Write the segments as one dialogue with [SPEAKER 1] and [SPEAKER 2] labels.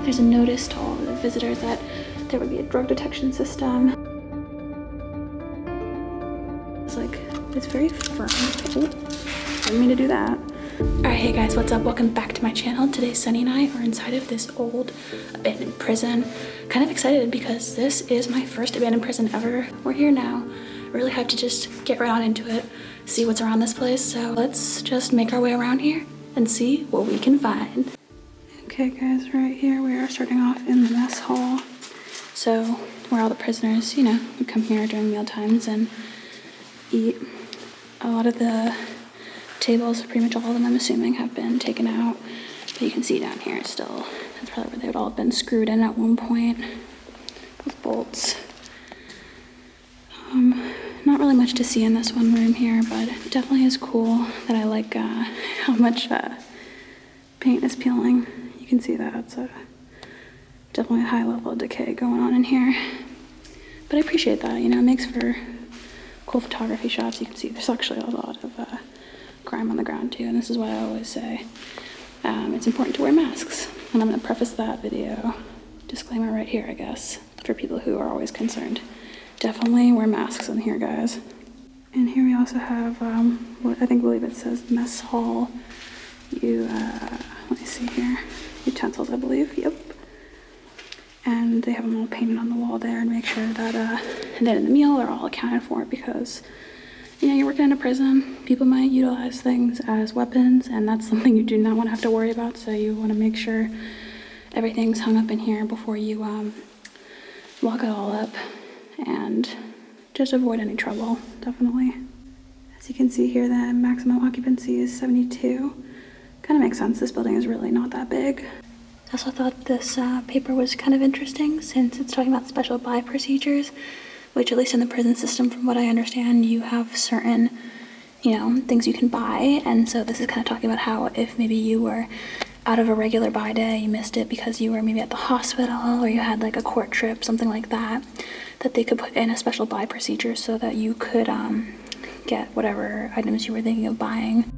[SPEAKER 1] There's a notice to all the visitors that there would be a drug detection system. It's like, it's very firm. Oh, didn't mean to do that. Alright, hey guys, what's up? Welcome back to my channel. Today Sonny and I are inside of this old abandoned prison. Kind of excited because this is my first abandoned prison ever. We're here now. Really have to just get right on into it, see what's around this place. So let's just make our way around here and see what we can find. Okay guys, right here we are starting off in the mess hall. So where all the prisoners, you know, would come here during meal times and eat. A lot of the tables, pretty much all of them I'm assuming, have been taken out. But you can see down here still, that's probably where they would all have been screwed in at one point with bolts. Not really much to see in this one room here, but it definitely is cool that I like how much paint is peeling. You can see that it's definitely a high level of decay going on in here. But I appreciate that, you know, it makes for cool photography shots. You can see there's actually a lot of crime on the ground too, and this is why I always say it's important to wear masks. And I'm going to preface that video, disclaimer right here, I guess, for people who are always concerned. Definitely wear masks in here, guys. And here we also have what I believe it says mess hall. Let me see here, utensils, I believe. Yep. And they have them all painted on the wall there and make sure that at the end of the meal they're all accounted for, because you know, you're working in a prison, people might utilize things as weapons, and that's something you do not want to have to worry about. So you want to make sure everything's hung up in here before you lock it all up and just avoid any trouble, definitely. As you can see here, the maximum occupancy is 72. Kind of makes sense, this building is really not that big. I also thought this paper was kind of interesting since it's talking about special buy procedures, which at least in the prison system, from what I understand, you have certain, you know, things you can buy. And so this is kind of talking about how if maybe you were out of a regular buy day, you missed it because you were maybe at the hospital or you had like a court trip, something like that, that they could put in a special buy procedure so that you could get whatever items you were thinking of buying.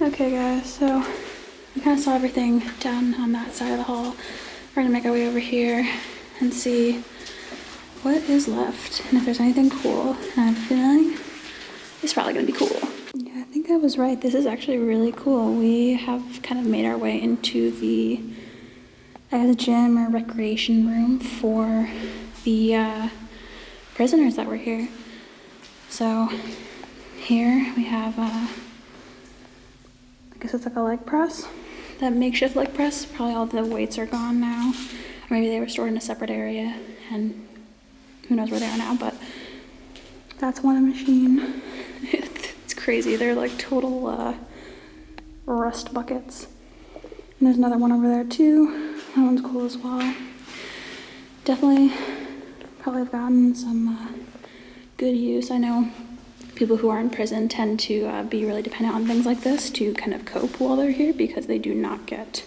[SPEAKER 1] Okay guys, so we kind of saw everything down on that side of the hall. We're gonna make our way over here and see what is left and if there's anything cool. And I have a feeling it's probably gonna be cool. Yeah, I think I was right. This is actually really cool. We have kind of made our way into the gym or recreation room for the prisoners that were here. So here we have I guess it's like a leg press, that makeshift leg press. Probably all the weights are gone now, or maybe they were stored in a separate area and who knows where they are now, but that's one machine. It's crazy. They're like total rust buckets. And there's another one over there too. That one's cool as well. Definitely probably have gotten some good use. I know people who are in prison tend to be really dependent on things like this to kind of cope while they're here because they do not get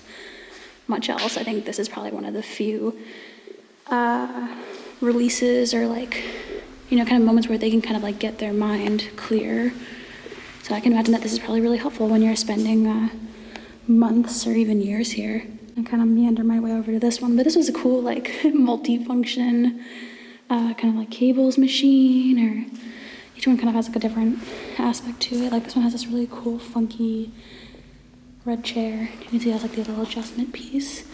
[SPEAKER 1] much else. I think this is probably one of the few releases or like, you know, kind of moments where they can kind of like get their mind clear. So I can imagine that this is probably really helpful when you're spending months or even years here. I kind of meander my way over to this one, but this was a cool like multi-function kind of like cables machine, or each one kind of has like a different aspect to it. Like this one has this really cool, funky red chair. You can see it has like the little adjustment piece.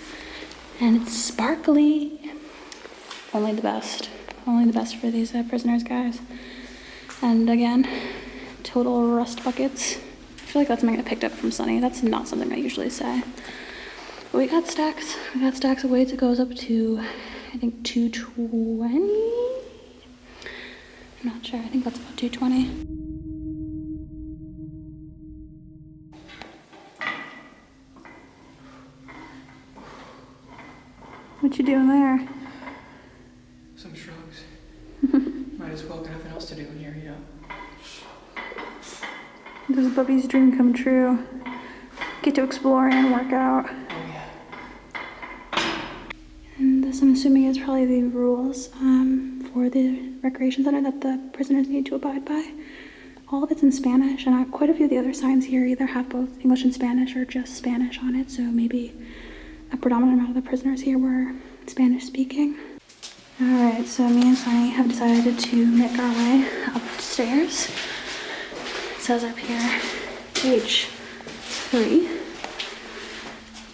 [SPEAKER 1] And it's sparkly. Only the best. Only the best for these prisoners, guys. And again, total rust buckets. I feel like that's something I picked up from Sonny. That's not something I usually say. But we got stacks. We got stacks of weights. It goes up to, I think, 220? I'm not sure. I think that's about 220. What you doing there?
[SPEAKER 2] Some shrugs. Might as well, got nothing else to do in here, yeah.
[SPEAKER 1] This is Bubby's dream come true. Get to explore and work out.
[SPEAKER 2] Oh yeah.
[SPEAKER 1] And this, I'm assuming, is probably the rules for the recreation center that the prisoners need to abide by. all of it's in Spanish, and quite a few of the other signs here either have both English and Spanish or just Spanish on it, so maybe a predominant amount of the prisoners here were Spanish speaking. Alright, so me and Sonny have decided to make our way upstairs. It says up here, page 3.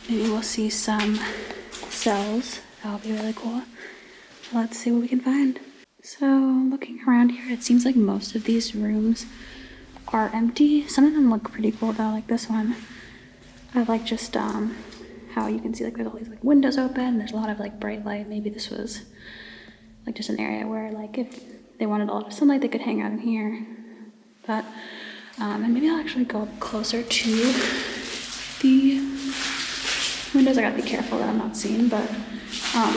[SPEAKER 1] Maybe we'll see some cells. That'll be really cool. Let's see what we can find. So, looking around here, it seems like most of these rooms are empty. Some of them look pretty cool though, like this one. I like just how you can see like there's all these like windows open. There's a lot of like bright light. Maybe this was like just an area where like if they wanted a lot of sunlight, they could hang out in here. But and maybe I'll actually go up closer to the windows. I gotta be careful that I'm not seen, but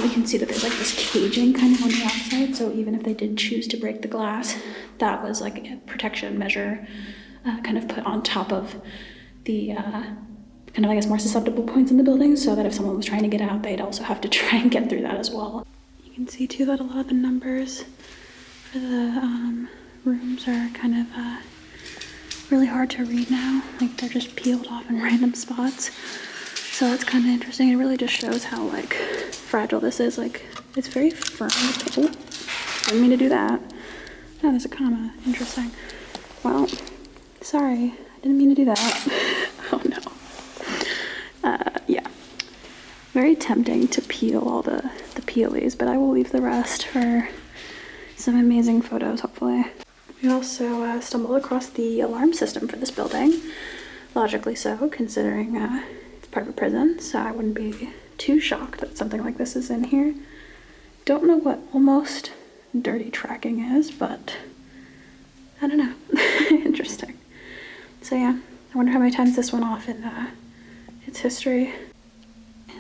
[SPEAKER 1] we can see that there's like this caging kind of on the outside. So even if they did choose to break the glass, that was like a protection measure kind of put on top of the kind of, I guess, more susceptible points in the building, so that if someone was trying to get out, they'd also have to try and get through that as well. You can see too that a lot of the numbers for the rooms are kind of really hard to read now. Like they're just peeled off in random spots. So that's kind of interesting. It really just shows how like fragile this is. Like it's very firm. Oh, didn't mean to do that. Oh, there's a comma. Interesting. Well, sorry. I didn't mean to do that. Oh no. Yeah. Very tempting to peel all the peelies, but I will leave the rest for some amazing photos, hopefully. We also stumbled across the alarm system for this building. Logically so, considering it's part of a prison, so I wouldn't be too shocked that something like this is in here. Don't know what almost dirty tracking is, but I don't know. Interesting. So yeah, I wonder how many times this went off in its history.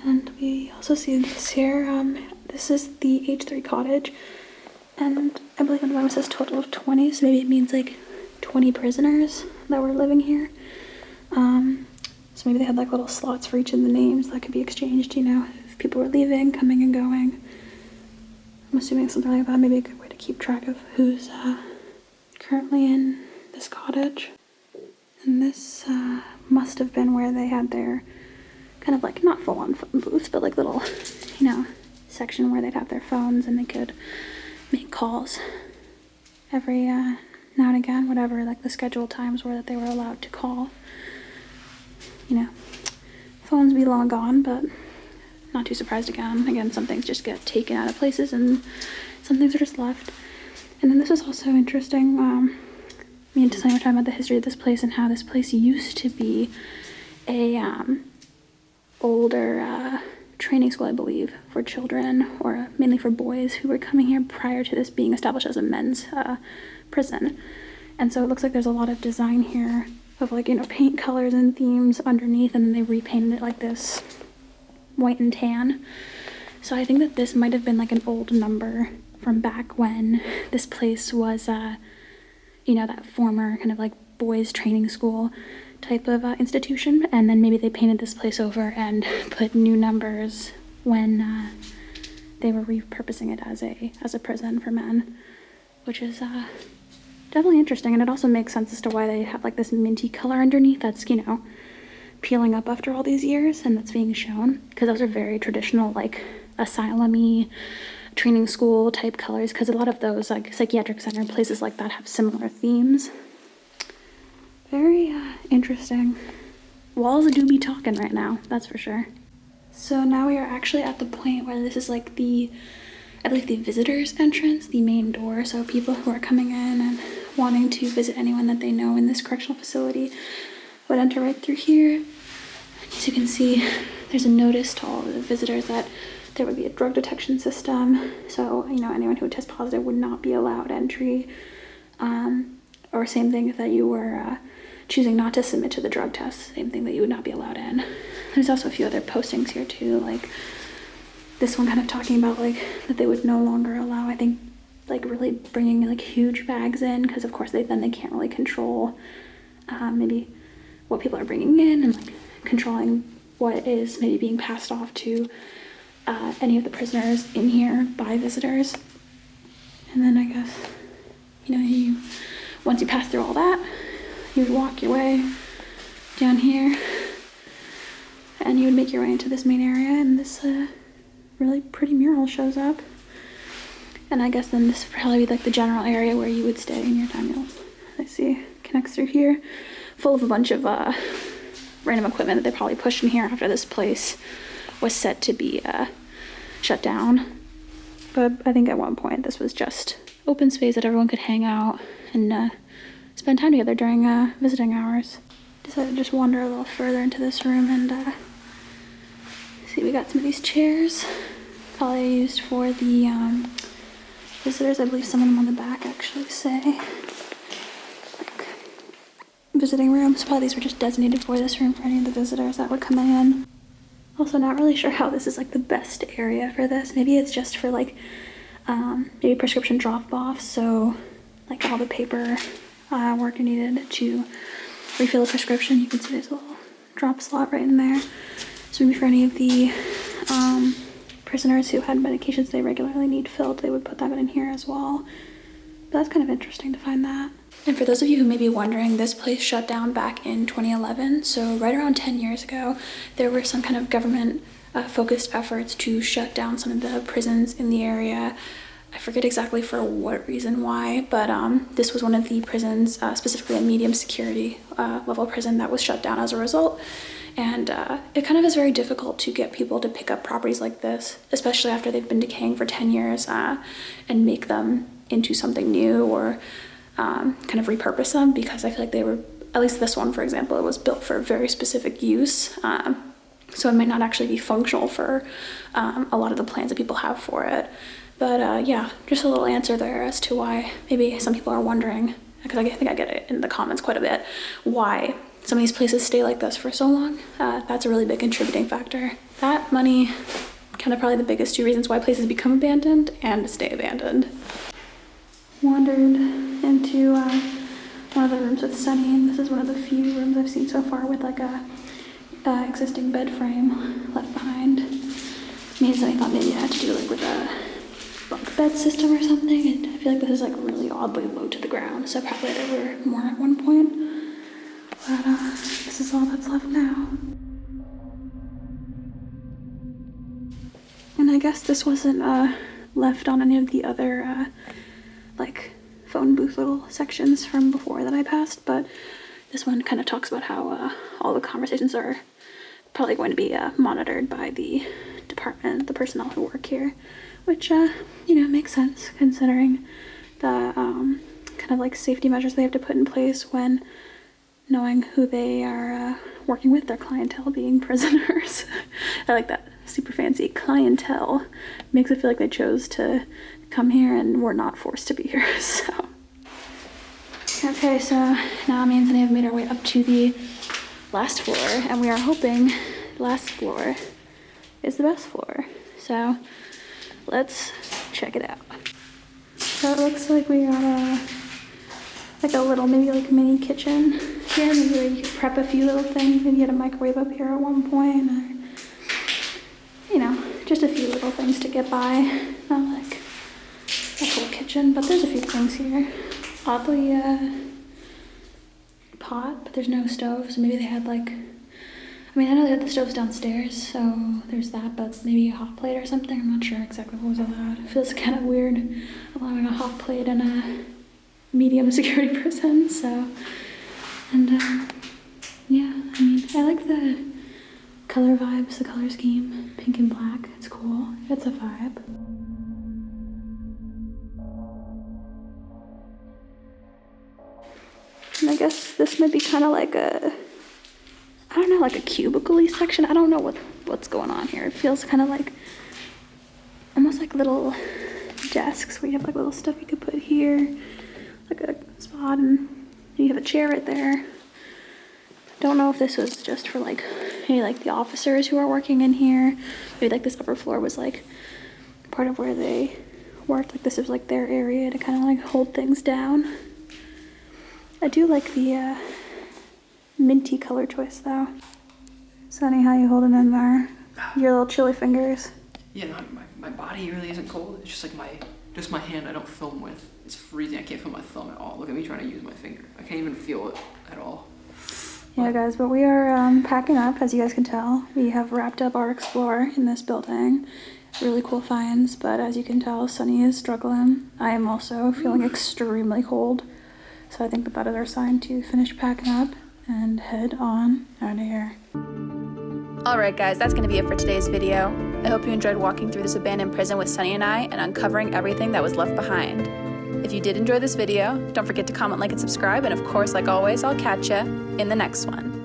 [SPEAKER 1] And we also see this here. This is the H3 Cottage, and I believe in the Bible it says total of 20, so maybe it means like 20 prisoners that were living here. So maybe they had like little slots for each of the names that could be exchanged, you know, if people were leaving, coming and going. I'm assuming something like that, maybe a good way to keep track of who's currently in this cottage. And this must have been where they had their kind of like, not full-on phone booths, but like little, you know, section where they'd have their phones and they could make calls every now and again, whatever like the scheduled times were that they were allowed to call. You know, phones be long gone, but not too surprised again. Again, some things just get taken out of places and some things are just left. And then this was also interesting. Me and Sonny were talking about the history of this place and how this place used to be a older training school, I believe, for children, or mainly for boys who were coming here prior to this being established as a men's prison. And so it looks like there's a lot of design here of like, you know, paint colors and themes underneath, and then they repainted it like this white and tan. So I think that this might have been like an old number from back when this place was, you know, that former kind of like boys training school type of institution, and then maybe they painted this place over and put new numbers when they were repurposing it as a prison for men, which is definitely interesting. And it also makes sense as to why they have like this minty color underneath that's, you know, peeling up after all these years, and that's being shown, because those are very traditional, like asylum-y training school type colors, because a lot of those like psychiatric center places like that have similar themes. Very interesting. Walls do be talking right now, that's for sure. So now we are actually at the point where this is like I believe the visitors entrance, the main door. So people who are coming in and wanting to visit anyone that they know in this correctional facility would enter right through here. As you can see, there's a notice to all the visitors that there would be a drug detection system. So, you know, anyone who would test positive would not be allowed entry. Or same thing if that you were choosing not to submit to the drug test, same thing, that you would not be allowed in. There's also a few other postings here too, like this one kind of talking about like that they would no longer allow, I think, like really bringing like huge bags in, because of course they can't really control maybe what people are bringing in, and like controlling what is maybe being passed off to any of the prisoners in here by visitors. And then I guess, you know, you once you pass through all that, you would walk your way down here and you would make your way into this main area, and this really pretty mural shows up. And I guess then this would probably be like the general area where you would stay in your time meals. I see connects through here, full of a bunch of random equipment that they probably pushed in here after this place was set to be shut down. But I think at one point this was just open space that everyone could hang out and spend time together during visiting hours. Decided to just wander a little further into this room and see, we got some of these chairs, probably used for the visitors. I believe some of them on the back actually say like visiting room, so probably these were just designated for this room for any of the visitors that were coming in. Also not really sure how this is like the best area for this. Maybe it's just for like maybe prescription drop-off, so like all the paper work needed to refill a prescription. You can see there's a little drop slot right in there. So maybe for any of the prisoners who had medications they regularly need filled, they would put that in here as well. But that's kind of interesting to find that. And for those of you who may be wondering, this place shut down back in 2011. So right around 10 years ago, there were some kind of government focused efforts to shut down some of the prisons in the area. I forget exactly for what reason why, but this was one of the prisons, specifically a medium security level prison, that was shut down as a result. And it kind of is very difficult to get people to pick up properties like this, especially after they've been decaying for 10 years, and make them into something new or kind of repurpose them, because I feel like they were, at least this one, for example, it was built for very specific use. So it might not actually be functional for a lot of the plans that people have for it. But yeah, just a little answer there as to why maybe some people are wondering, because I think I get it in the comments quite a bit, why some of these places stay like this for so long. That's a really big contributing factor. That, money, kind of probably the biggest two reasons why places become abandoned and stay abandoned. Wandered into one of the rooms with Sonny, and this is one of the few rooms I've seen so far with like a existing bed frame left behind. Me and Sonny thought maybe it had to do like with a bunk bed system or something, and I feel like this is like really oddly low to the ground, so probably there were more at one point. But this is all that's left now. And I guess this wasn't left on any of the other like phone booth little sections from before that I passed, but this one kind of talks about how all the conversations are probably going to be monitored by the department, the personnel who work here, which you know, makes sense considering the kind of like safety measures they have to put in place when knowing who they are working with, their clientele being prisoners. I like that super fancy clientele. Makes it feel like they chose to come here and were not forced to be here. So okay, so now me and Sonny have made our way up to the last floor, and we are hoping the last floor is the best floor. So let's check it out. So it looks like we got like a little, maybe like mini kitchen here, maybe where you could prep a few little things. Maybe you had a microwave up here at one point, or, you know, just a few little things to get by. Not like a full kitchen, but there's a few things here. Oddly, pot, but there's no stove, so maybe they had like, I mean, I know they had the stoves downstairs, so there's that, but maybe a hot plate or something. I'm not sure exactly what was allowed. It feels kind of weird allowing a hot plate in a medium security prison, so, and yeah, I mean, I like the color vibes, the color scheme, pink and black, it's cool, it's a vibe. And I guess this might be kind of like a, I don't know, like a cubicle-y section. I don't know what's going on here. It feels kind of like, almost like little desks where you have like little stuff you could put here, like a spot, and you have a chair right there. Don't know if this was just for like, maybe like the officers who are working in here. Maybe like this upper floor was like part of where they worked. Like this is like their area to kind of like hold things down. I do like the minty color choice though. Sonny, how you holding in there? Your little chilly fingers.
[SPEAKER 2] Yeah, no, my body really isn't cold. It's just like my Just my hand I don't film with. It's freezing. I can't feel my thumb at all. Look at me trying to use my finger. I can't even feel it at all.
[SPEAKER 1] Yeah, guys, but we are packing up, as you guys can tell. We have wrapped up our explore in this building. Really cool finds, but as you can tell, Sonny is struggling. I am also feeling extremely cold. So I think that is our sign to finish packing up and head on out of here.
[SPEAKER 3] Alright guys, that's going to be it for today's video. I hope you enjoyed walking through this abandoned prison with Sonny and I and uncovering everything that was left behind. If you did enjoy this video, don't forget to comment, like, and subscribe, and of course, like always, I'll catch ya in the next one.